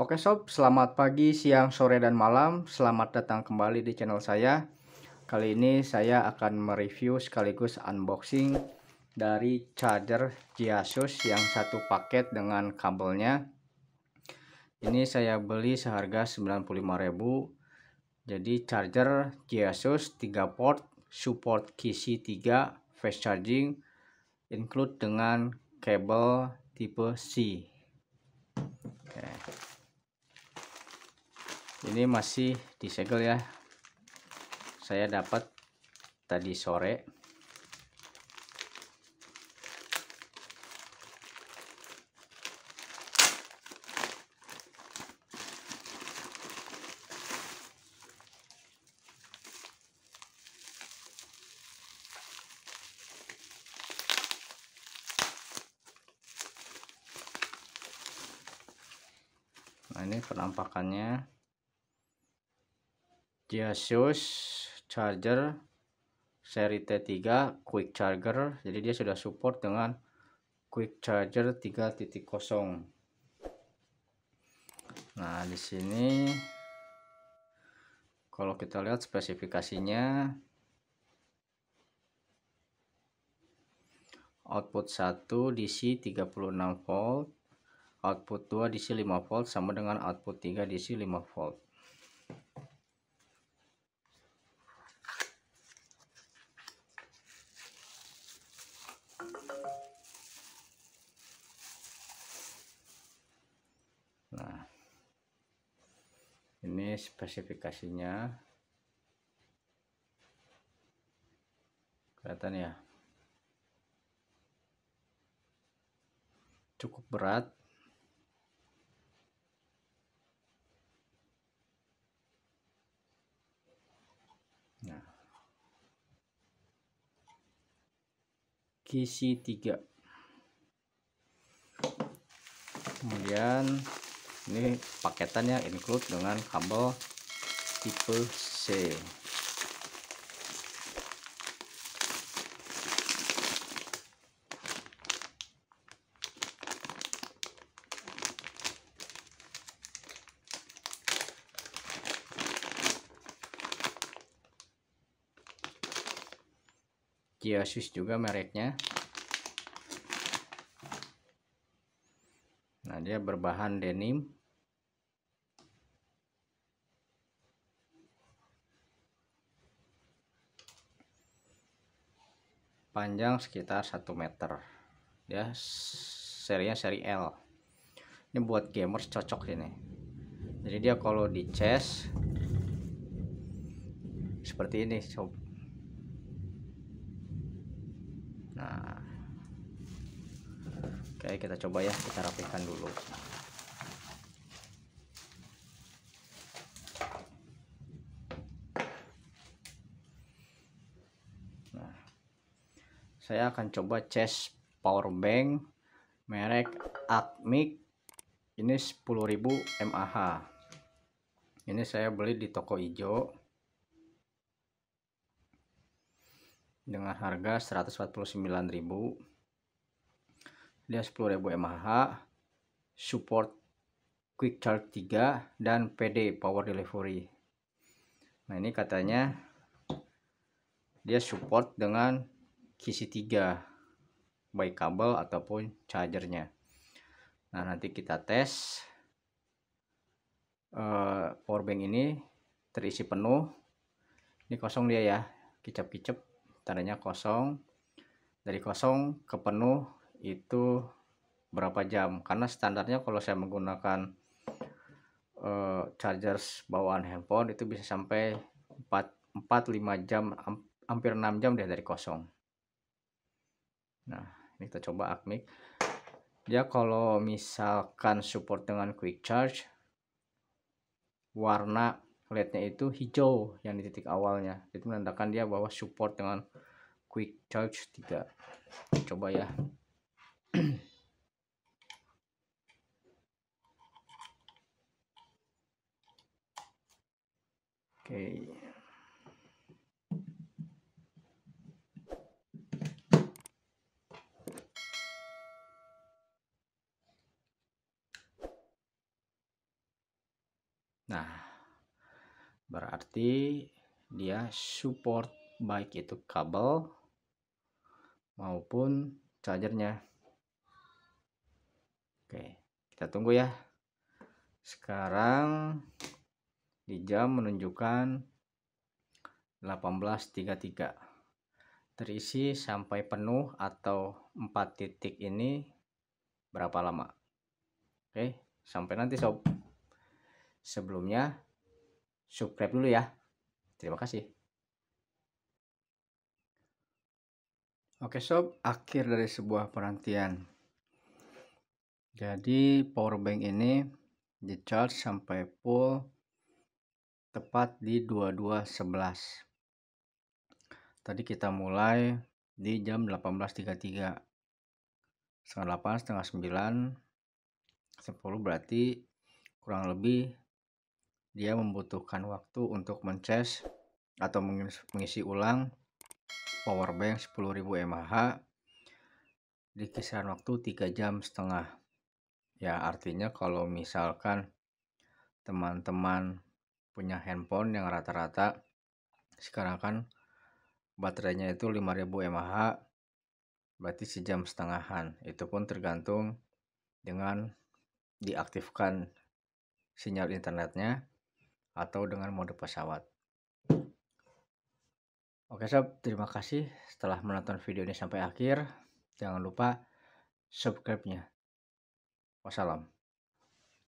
Oke sob, selamat pagi, siang, sore, dan malam. Selamat datang kembali di channel saya. Kali ini saya akan mereview sekaligus unboxing dari charger Giasus yang satu paket dengan kabelnya. Ini saya beli seharga 95.000. Jadi charger Giasus 3 port, support QC 3, fast charging, include dengan kabel tipe C. Oke. Ini masih disegel ya, saya dapat tadi sore. Nah, ini penampakannya. Giasus charger seri T3 quick charger, jadi dia sudah support dengan quick charger 3.0. Nah, di sini kalau kita lihat spesifikasinya, output 1 DC 36 volt, output 2 DC 5 volt sama dengan output 3 DC 5 volt. Nah, ini spesifikasinya, kelihatan ya, cukup berat. Nah, QC 3. Kemudian ini paketannya include dengan kabel tipe C. Giasus juga mereknya. Nah, dia berbahan denim. Panjang sekitar 1 meter. Dia serinya seri L. Ini buat gamers cocok ini. Jadi dia kalau di cas seperti ini sob. Nah, oke, kita coba ya, kita rapikan dulu. Nah, saya akan coba cas power bank merek Acmic. Ini 10.000 mAh. Ini saya beli di toko hijau dengan harga 149.000. Dia 10.000 mAh, support quick charge 3 dan PD power delivery. Nah, ini katanya dia support dengan QC 3 baik kabel ataupun chargernya. Nah, nanti kita tes powerbank ini terisi penuh. Ini kosong dia ya, kicap-kicap tandanya kosong. Dari kosong ke penuh itu berapa jam, karena standarnya kalau saya menggunakan charger bawaan handphone itu bisa sampai 4-5 jam, hampir 6 jam deh dari kosong. Nah, ini kita coba Acmic. Dia kalau misalkan support dengan quick charge, warna LED-nya itu hijau yang di titik awalnya. Itu menandakan dia bahwa support dengan quick charge 3. Coba ya. Oke. berarti dia support baik itu kabel maupun chargernya. Oke, kita tunggu ya. Sekarang di jam menunjukkan 18.33. Terisi sampai penuh atau 4 titik ini berapa lama? Oke, sampai nanti sob. Sebelumnya subscribe dulu ya. Terima kasih. Oke sob, akhir dari sebuah penantian. Jadi powerbank ini di charge sampai full tepat di 22.11. Tadi kita mulai di jam 18.33, setengah 8, setengah 9, 10, berarti kurang lebih dia membutuhkan waktu untuk mencas atau mengisi ulang powerbank 10.000 mAh di kisaran waktu 3,5 jam. Ya, artinya kalau misalkan teman-teman punya handphone yang rata-rata sekarang kan baterainya itu 5.000 mAh, berarti sejam setengahan. Itu pun tergantung dengan diaktifkan sinyal internetnya atau dengan mode pesawat. Oke sob, terima kasih setelah menonton video ini sampai akhir. Jangan lupa subscribe-nya. Wassalam.